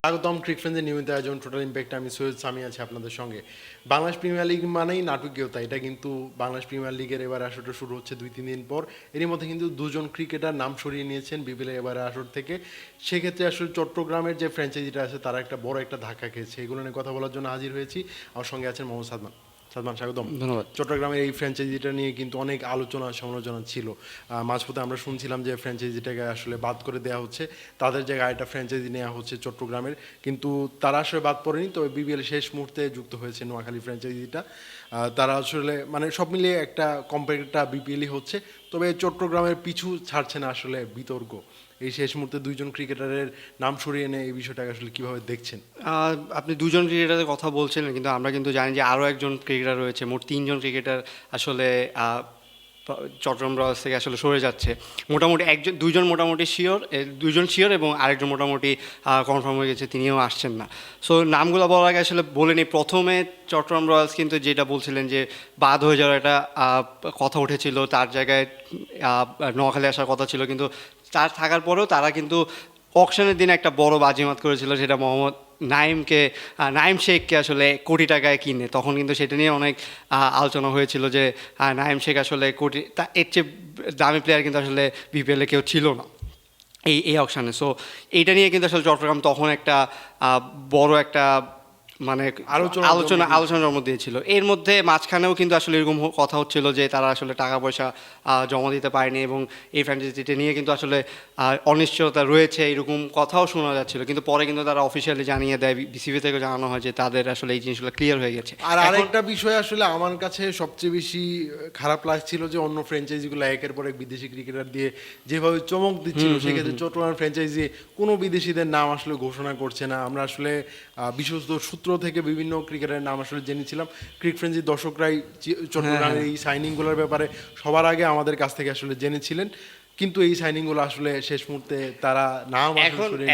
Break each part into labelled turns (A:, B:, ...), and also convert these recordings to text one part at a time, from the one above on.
A: স্বাগতম ক্রিকফ্রেন্ডসের নিয়মিত আয়োজন টোটাল ইম্প্যাক্ট। আমি সৈয়দ সামি আছি আপনাদের সঙ্গে। বাংলাদেশ প্রিমিয়ার লিগ মানেই নাটকীয়তা, এটা কিন্তু বাংলাদেশ প্রিমিয়ার লিগের এবার আসরটা শুরু হচ্ছে 2-3 দিন পর। এরই মধ্যে কিন্তু দুজন ক্রিকেটার নাম সরিয়ে নিয়েছেন বিপিএলের এবারে আসর থেকে। সেক্ষেত্রে আসলে চট্টগ্রামের যে ফ্র্যাঞ্চাইজিটা আছে তারা একটা বড় একটা ধাক্কা খেয়েছে। এগুলো নিয়ে কথা বলার জন্য হাজির হয়েছি। আমার সঙ্গে আছেন মোহাম্মদ সাদমান। সাদমান, স্বাগতম।
B: ধন্যবাদ।
A: চট্টগ্রামের এই ফ্র্যাঞ্চাইজিটা নিয়ে কিন্তু অনেক আলোচনা সমালোচনা ছিল। মাঝপথে আমরা শুনছিলাম যে ফ্র্যাঞ্চাইজিটাকে আসলে বাদ করে দেওয়া হচ্ছে, তাদের জায়গায় একটা ফ্র্যাঞ্চাইজি নেওয়া হচ্ছে চট্টগ্রামের, কিন্তু তারা আসলে বাদ পড়েনি। তবে বিপিএল শেষ মুহূর্তে যুক্ত হয়েছে নোয়াখালী ফ্র্যাঞ্চাইজিটা। তারা আসলে মানে সব মিলিয়ে একটা কম্প্যাক্টটা বিপিএলই হচ্ছে। তবে চট্টগ্রামের পিছু ছাড়ছে না আসলে বিতর্ক। এই শেষ মুহূর্তে দুইজন ক্রিকেটারের নাম সরিয়ে এনে এই বিষয়টাকে আসলে কীভাবে দেখছেন?
B: আপনি দুজন ক্রিকেটারের কথা বলছেন, কিন্তু আমরা কিন্তু জানি যে আরও একজন ক্রিকেটার রয়েছে। মোট তিনজন ক্রিকেটার আসলে চট্টগ্রাম রয়্যালস থেকে আসলে সরে যাচ্ছে। মোটামুটি দুইজন মোটামুটি দুইজন শিওর এবং আরেকজন মোটামুটি কনফার্ম হয়ে গেছে, তিনিও আসছেন না। সো নামগুলো বলার আগে আসলে বলে নিই, প্রথমে চট্টগ্রাম রয়্যালস কিন্তু যেটা বলছিলেন যে বাদ হয়ে যাওয়ার একটা কথা উঠেছিল, তার জায়গায় নোয়াখালী আসার কথা ছিল, কিন্তু তার থাকার পরেও তারা কিন্তু অকশনের দিনে একটা বড় বাজিমাত করেছিল, সেটা মোহাম্মদ নাইম শেখকে আসলে কোটি টাকায় কিনে। তখন কিন্তু সেটা নিয়ে অনেক আলোচনা হয়েছিল যে নাইম শেখ আসলে এর চেয়ে দামি প্লেয়ার কিন্তু আসলে বিপিএলে কেউ ছিল না এই অকশনে। সো এইটা নিয়ে কিন্তু আসলে চট্টগ্রাম তখন একটা বড় একটা মানে আলোচনা জন্ম দিয়েছিল। এর মধ্যে মাঝখানেও কিন্তু আসলে এরকম কথা হচ্ছিল যে তারা আসলে টাকা পয়সা জমা দিতে পারেনি এবং এই ফ্র্যাঞ্চাইজিটা নিয়ে কিন্তু আসলে অনিশ্চয়তা রয়েছে, এরকম কথাও শোনা যাচ্ছিল। কিন্তু পরে কিন্তু তারা অফিসিয়ালি জানিয়ে দেয়, বিসিবি থেকে জানানো হয় যে তাদের আসলে এই জিনিসগুলো ক্লিয়ার হয়ে গেছে।
A: আর আরেকটা বিষয় আসলে আমার কাছে সবচেয়ে বেশি খারাপ লাগছিল যে অন্য ফ্র্যাঞ্চাইজিগুলো একের পর এক বিদেশি ক্রিকেটার দিয়ে যেভাবে চমক দিচ্ছিল, সেক্ষেত্রে চট্টগ্রাম ফ্র্যাঞ্চাইজি কোনো বিদেশিদের নাম আসলে ঘোষণা করছে না। আমরা আসলে বিশ্বস্ত সূত্র থেকে বিভিন্ন ক্রিকেটারের নাম আসলে জেনেছিলাম। ক্রিক ফ্রেঞ্চির দর্শকরাই চট্টগ্রামের এই সাইনিংগুলোর ব্যাপারে সবার আগে আমাদের কাছ থেকে আসলে জেনেছিলেন, কিন্তু এই সাইনিংগুলো আসলে শেষ মুহূর্তে তারা নাম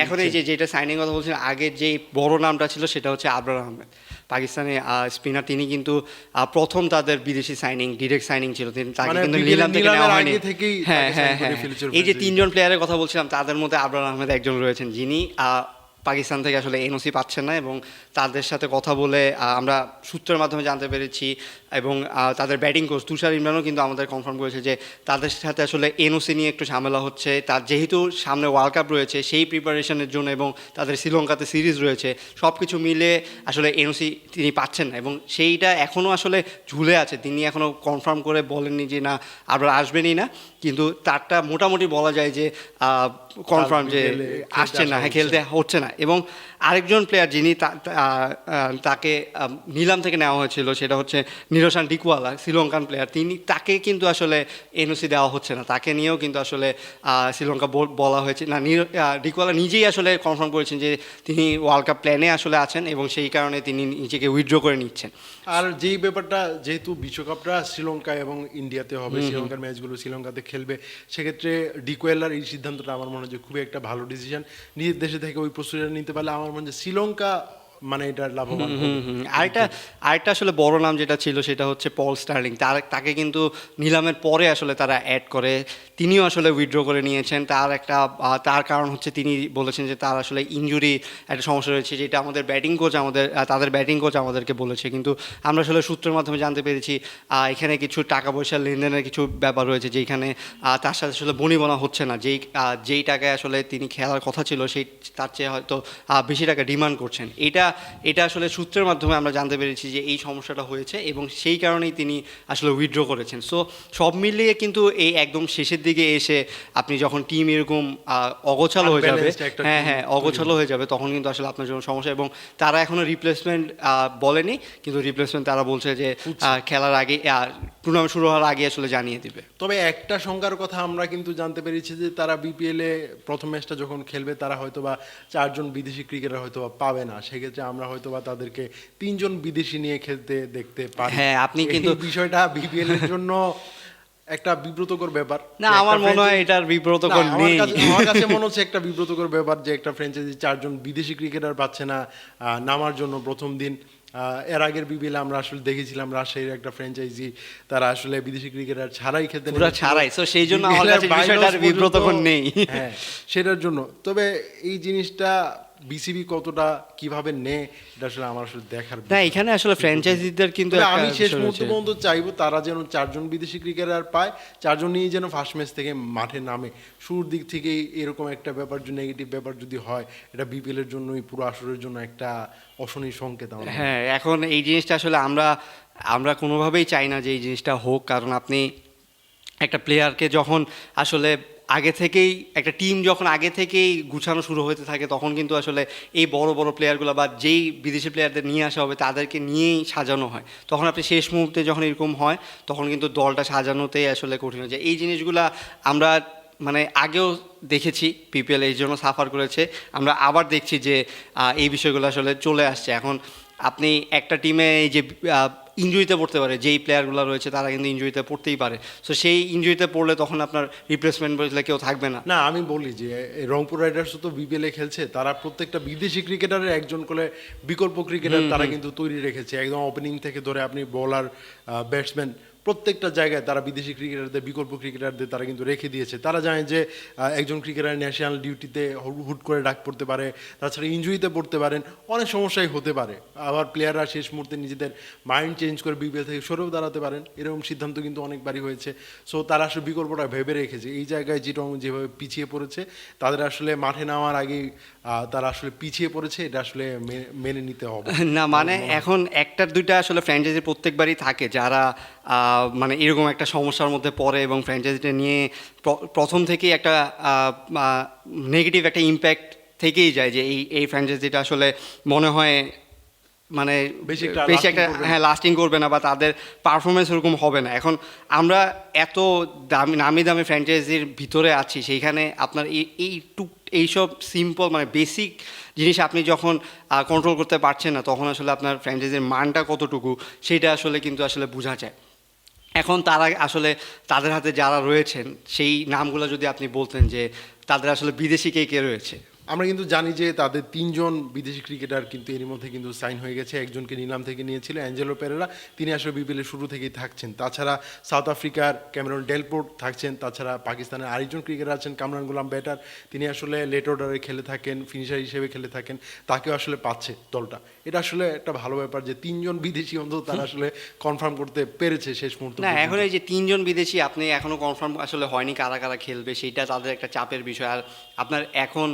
B: এখন এই যেটা সাইনিং কথা বলছেন, আগের যে বড় নামটা ছিল সেটা হচ্ছে আবরার আহমেদ, পাকিস্তানি স্পিনার। তিনি কিন্তু প্রথম তাদের বিদেশি সাইনিং, ডিরেক্ট সাইনিং ছিল। তাকে কিন্তু নিলাম থেকে নেওয়া হয়নি। হ্যাঁ, এই যে তিনজন প্লেয়ারের কথা বলছিলাম, তাদের মধ্যে আবরার আহমেদ একজন রয়েছেন যিনি পাকিস্তান থেকে আসলে এনওসি পাচ্ছেন না, এবং তাদের সাথে কথা বলে আমরা সূত্রের মাধ্যমে জানতে পেরেছি, এবং তাদের ব্যাটিং কোচ তুষার ইমরানও কিন্তু আমাদের কনফার্ম করেছে যে তাদের সাথে আসলে এনওসি নিয়ে একটু ঝামেলা হচ্ছে। তার যেহেতু সামনে ওয়ার্ল্ড কাপ রয়েছে, সেই প্রিপারেশনের জন্য, এবং তাদের শ্রীলঙ্কাতে সিরিজ রয়েছে, সব কিছু মিলে আসলে এনওসি তিনি পাচ্ছেন না, এবং সেইটা এখনও আসলে ঝুলে আছে। তিনি এখনও কনফার্ম করে বলেননি যে না আবার আসবেনই না, কিন্তু তারটা মোটামুটি বলা যায় যে কনফার্ম যে আসছেন না, হ্যাঁ, খেলতে হচ্ছে না। এবং আরেকজন প্লেয়ার যিনি তাকে নিলাম থেকে নেওয়া হয়েছিল, সেটা হচ্ছে নিরোশান ডিকওয়ালা, শ্রীলঙ্কান প্লেয়ার। তাকে কিন্তু আসলে এনওসি দেওয়া হচ্ছে না, তাকে নিয়েও কিন্তু আসলে শ্রীলঙ্কা বলা হয়েছে না। ডিকওয়ালা নিজেই আসলে কনফার্ম করেছেন যে তিনি ওয়ার্ল্ড কাপ প্ল্যানে আসলে আছেন, এবং সেই কারণে তিনি নিজেকে উইথড্র করে নিচ্ছেন।
A: আর যেই ব্যাপারটা, যেহেতু বিশ্বকাপটা শ্রীলঙ্কায় এবং ইন্ডিয়াতে হবে, শ্রীলঙ্কার ম্যাচগুলো শ্রীলঙ্কাতে খেলবে, সেক্ষেত্রে ডিকোয়েলার এই সিদ্ধান্তটা আমার মনে হয় যে খুবই একটা ভালো ডিসিশন। নিজের দেশে থেকে ওই প্রস্তুতিটা নিতে পারলে আমার মনে হয় শ্রীলঙ্কা মানে এটা লাভবান।
B: আরেকটা আসলে বড় নাম যেটা ছিল সেটা হচ্ছে পল স্টার্লিং। তাকে কিন্তু নিলামের পরে আসলে তারা অ্যাড করে, তিনিও আসলে উইথড্র করে নিয়েছেন। তার কারণ হচ্ছে তিনি বলেছেন যে তার আসলে ইনজুরি একটা সমস্যা রয়েছে, যেটা আমাদের তাদের ব্যাটিং কোচ আমাদেরকে বলেছে। কিন্তু আমরা আসলে সূত্রের মাধ্যমে জানতে পেরেছি এখানে কিছু টাকা পয়সা লেনদেনের কিছু ব্যাপার রয়েছে, যেখানে তার সাথে আসলে বনিবনা হচ্ছে না। যেই টাকায় আসলে তিনি খেলার কথা ছিল, তার চেয়ে হয়তো বেশি টাকা ডিমান্ড করছেন। এটা আসলে সূত্রের মাধ্যমে আমরা জানতে পেরেছি যে এই সমস্যাটা হয়েছে, এবং সেই কারণেই তিনি আসলে উইথড্র করেছেন। সো সব মিলিয়ে কিন্তু এই একদম শেষের দিকে এসে আপনি যখন টিম এরকম অগোছালো হয়ে যাবে, অগোছালো হয়ে যাবে, তখন কিন্তু আসলে আপনার জন্য সমস্যা। এবং তারা এখনও রিপ্লেসমেন্ট বলেনি, কিন্তু রিপ্লেসমেন্ট তারা বলছে যে খেলার আগে, টুর্নামেন্ট শুরু হওয়ার আগে আসলে জানিয়ে দিবে।
A: তবে একটা সংখ্যার কথা আমরা কিন্তু জানতে পেরেছি যে তারা বিপিএলে প্রথম ম্যাচটা যখন খেলবে, তারা হয়তো বা 4 জন বিদেশি ক্রিকেটার হয়তো বা পাবে না। সেক্ষেত্রে আমরা হয়তো বা তাদেরকে 3 জন বিদেশি নিয়ে খেলতে দেখতে পারি।
B: হ্যাঁ, আপনি কিন্তু
A: বিষয়টা বিপিএল এর জন্য একটা বিব্রতকর ব্যাপার।
B: না, আমার মনে হয় এটার বিব্রতকর নেই।
A: আমার কাছে মনে হচ্ছে একটা বিব্রতকর ব্যাপার যে একটা ফ্র্যাঞ্চাইজি 4 জন বিদেশি ক্রিকেটার পাচ্ছে না নামার জন্য প্রথম দিন। এর আগের বিপিএল আমরা আসলে দেখেছিলাম রাজশাহীর একটা ফ্র্যাঞ্চাইজি, তারা আসলে বিদেশি ক্রিকেটার ছাড়াই খেলতে
B: ছাড়াই, সো সেই জন্য আমার কাছে বিষয়টার বিব্রতকর নেই।
A: হ্যাঁ, সেটার জন্য। তবে এই জিনিসটা বিসিবি কতটা কিভাবে নেয় এটা আসলে আমার আসলে দেখার
B: না
A: বিষয়।
B: এখানে আসলে ফ্র্যাঞ্চাইজিদের কিন্তু
A: তবে
B: একটা
A: আমি শেষ
B: বিষয়
A: মুহূর্ত
B: রয়েছে।
A: পর্যন্ত চাইবো তারা যেন 4 জন বিদেশি ক্রিকেটার পায়, 4 জন নিয়ে যেন ফার্স্ট ম্যাচ থেকে মাঠে নামে। শুরুর দিক থেকেই এরকম একটা ব্যাপার, নেগেটিভ ব্যাপার যদি হয়, এটা বিপিএল এর জন্যই, পুরো আসরের জন্য একটা অশনি সংকেত আমার মনে হয়।
B: হ্যাঁ এখন এই জিনিসটা আসলে আমরা আমরা কোনোভাবেই চাই না যে এই জিনিসটা হোক, কারণ আপনি একটা প্লেয়ারকে যখন আসলে আগে থেকেই একটা টিম যখন আগে থেকেই গুছানো শুরু হতে থাকে তখন কিন্তু আসলে এই বড় বড় প্লেয়ারগুলো বা যেই বিদেশি প্লেয়ারদের নিয়ে আসা হবে তাদেরকে নিয়েই সাজানো হয়। তখন আপনি শেষ মুহূর্তে যখন এরকম হয় তখন কিন্তু দলটা সাজানোতেই আসলে কঠিন হয়ে যায়। এই জিনিসগুলা আমরা মানে আগেও দেখেছি, পিপিএল এই জন্য সাফার করেছে, আমরা আবার দেখছি যে এই বিষয়গুলো আসলে চলে আসছে। এখন আপনি একটা টিমে এই যে ইনজুরিতে পড়তে পারে, যেই প্লেয়ারগুলো রয়েছে তারা কিন্তু ইনজুরিতে পড়তেই পারে, সো সেই ইনজুরিতে পড়লে তখন আপনার রিপ্লেসমেন্ট বললে কেউ থাকবে না।
A: না আমি বলি যে এই রংপুর রাইডার্স তো বিপিএল এ খেলছে, তারা প্রত্যেকটা বিদেশি ক্রিকেটারের একজন করে বিকল্প ক্রিকেটার তারা কিন্তু তৈরি রেখেছে, একদম ওপেনিং থেকে ধরে আপনি বোলার, ব্যাটসম্যান, প্রত্যেকটা জায়গায় তারা বিদেশি ক্রিকেটারদের, বিকল্প ক্রিকেটারদের তারা কিন্তু রেখে দিয়েছে। তারা জানে যে একজন ক্রিকেটার ন্যাশনাল ডিউটিতে হুট করে ডাক পড়তে পারে, তাছাড়া ইনজুরিতে পড়তে পারেন, অনেক সমস্যাই হতে পারে। আবার প্লেয়াররা শেষ মুহূর্তে নিজেদের মাইন্ড চেঞ্জ করে বিপিএল থেকে সরেও দাঁড়াতে পারেন, এরকম সিদ্ধান্ত কিন্তু অনেকবারই হয়েছে। সো তারা আসলে বিকল্পটা ভেবে রেখেছে। এই জায়গায় যেটা যেভাবে পিছিয়ে পড়েছে, তাদের আসলে মাঠে নামার আগেই তারা আসলে পিছিয়ে পড়েছে, এটা আসলে মেনে নিতে হবে।
B: না মানে এখন একটা দুইটা আসলে ফ্র্যাঞ্চাইজি প্রত্যেকবারই থাকে যারা মানে এরকম একটা সমস্যার মধ্যে পড়ে এবং ফ্র্যাঞ্চাইজিটা নিয়ে প্রথম থেকেই একটা নেগেটিভ একটা ইম্প্যাক্ট থেকেই যায় যে এই ফ্র্যাঞ্চাইজিটা আসলে মনে হয় মানে
A: বেশি
B: বেশি একটা
A: lasting করবে না।
B: হ্যাঁ লাস্টিং করবে না বা তাদের পারফরমেন্স ওরকম হবে না। এখন আমরা এত দামি নামি দামি ফ্র্যাঞ্চাইজির ভিতরে আছি, সেইখানে আপনার এইসব সিম্পল মানে বেসিক জিনিস আপনি যখন কন্ট্রোল করতে পারছেন না তখন আসলে আপনার ফ্র্যাঞ্চাইজির মানটা কতটুকু সেটা আসলে কিন্তু আসলে বোঝা যায়। এখন তারা আসলে তাদের হাতে যারা রয়েছেন সেই নামগুলো যদি আপনি বলতেন যে তাদের আসলে বিদেশি কে কে রয়েছে।
A: আমরা কিন্তু জানি যে তাদের 3 জন বিদেশি ক্রিকেটার কিন্তু এর মধ্যে কিন্তু সাইন হয়ে গেছে। একজনকে নিলাম থেকে নিয়েছিল, অ্যাঞ্জেলো পেরেরা, তিনি আসলে বিপিএলের শুরু থেকেই থাকছেন। তাছাড়া সাউথ আফ্রিকার ক্যামেরন ডেলপোর্ট থাকছেন, তাছাড়া পাকিস্তানের আরেকজন ক্রিকেটার আছেন কামরান গুলাম ব্যাটার, তিনি আসলে লেট অর্ডারে খেলে থাকেন, ফিনিশার হিসেবে খেলে থাকেন, তাকেও আসলে পাচ্ছে দলটা। এটা আসলে একটা ভালো ব্যাপার যে 3 জন বিদেশি অন্তত তারা আসলে কনফার্ম করতে পেরেছে শেষ মুহূর্তে।
B: না এখন এই যে 3 জন বিদেশি আপনি এখনো কনফার্ম আসলে হয়নি কারা কারা খেলবে, সেইটা তাদের একটা চাপের বিষয়। আর আপনার এখন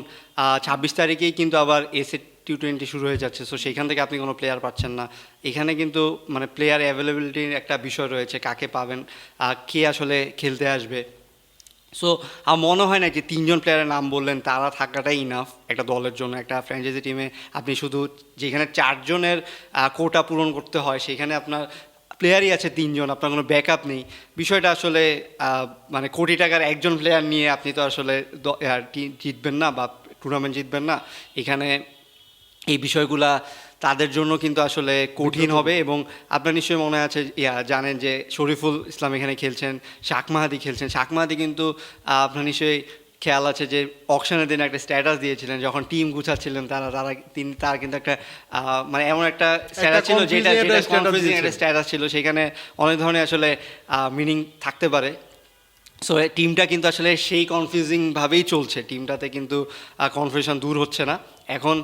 B: 26 তারিখেই কিন্তু আবার এসএ টি20 শুরু হয়ে যাচ্ছে, সো সেইখান থেকে আপনি কোনো প্লেয়ার পাচ্ছেন না। এখানে কিন্তু মানে প্লেয়ার অ্যাভেলেবিলিটির একটা বিষয় রয়েছে, কাকে পাবেন, কে আসলে খেলতে আসবে। সো আমার মনে হয় না যে 3 জন প্লেয়ারের নাম বললেন তারা থাকাটাই ইনাফ একটা দলের জন্য। একটা ফ্র্যাঞ্চাইজি টিমে আপনি শুধু যেখানে 4 জনের কোটা পূরণ করতে হয় সেখানে আপনার প্লেয়ারই আছে 3 জন, আপনার কোনো ব্যাকআপ নেই। বিষয়টা আসলে মানে কোটি টাকার একজন প্লেয়ার নিয়ে আপনি তো আসলে জিতবেন না বা টুর্নামেন্ট জিতবেন না। এখানে এই বিষয়গুলা তাদের জন্য কিন্তু আসলে কঠিন হবে। এবং আপনার নিশ্চয়ই মনে আছে জানেন যে শরীফুল ইসলাম এখানে খেলছেন, শাক মাহাদি খেলছেন। শাক মাহাদি কিন্তু আপনার নিশ্চয়ই খেয়াল আছে যে অকশনের দিনে একটা স্ট্যাটাস দিয়েছিলেন যখন টিম গুছাচ্ছিলেন তার কিন্তু একটা মানে এমন একটা স্ট্যাটাস ছিল যেটা কনফিউজিং একটা স্ট্যাটাস ছিল, সেখানে অনেক ধরনের আসলে মিনিং থাকতে পারে। সো টিমটা কিন্তু আসলে সেই কনফিউজিংভাবেই চলছে, টিমটাতে কিন্তু কনফিউশন দূর হচ্ছে না। এখন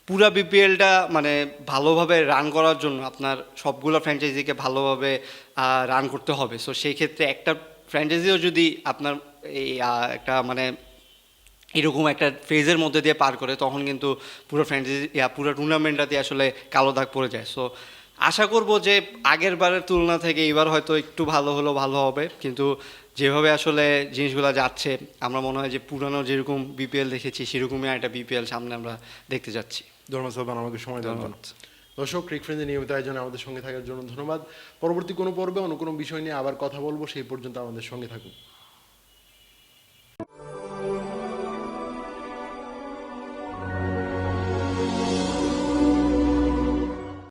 B: পুরা বিপিএলটা মানে ভালোভাবে রান করার জন্য আপনার সবগুলো ফ্র্যাঞ্চাইজিকে ভালোভাবে রান করতে হবে। সো সেই ক্ষেত্রে একটা ফ্র্যাঞ্চাইজিও যদি আপনার এই একটা মানে এরকম একটা ফেজের মধ্যে দিয়ে পার করে তখন কিন্তু পুরো ফ্র্যাঞ্চাইজি পুরো টুর্নামেন্টটাতে আসলে কালো দাগ পড়ে যায়। সো আশা করব যে আগের বারের তুলনা থেকে এবার হয়তো একটু ভালো হলেও ভালো হবে, কিন্তু যেভাবে আসলে জিনিসগুলো যাচ্ছে আমরা মনে হয় যে পুরানো যেরকম বিপিএল দেখেছি সেরকমই একটা বিপিএল সামনে আমরা দেখতে যাচ্ছি।
A: ধন্যবাদ সালমান আমাকে সময় দেওয়ার জন্য।
B: ধন্যবাদ।
A: দর্শক, ক্রিক ফ্রেন্ডের নিয়মিত আয়োজনে আমাদের সঙ্গে থাকার জন্য ধন্যবাদ। পরবর্তী কোনো পর্বে অন্য কোনো বিষয় নিয়ে আবার কথা বলবো, সেই পর্যন্ত আমাদের সঙ্গে থাকুন।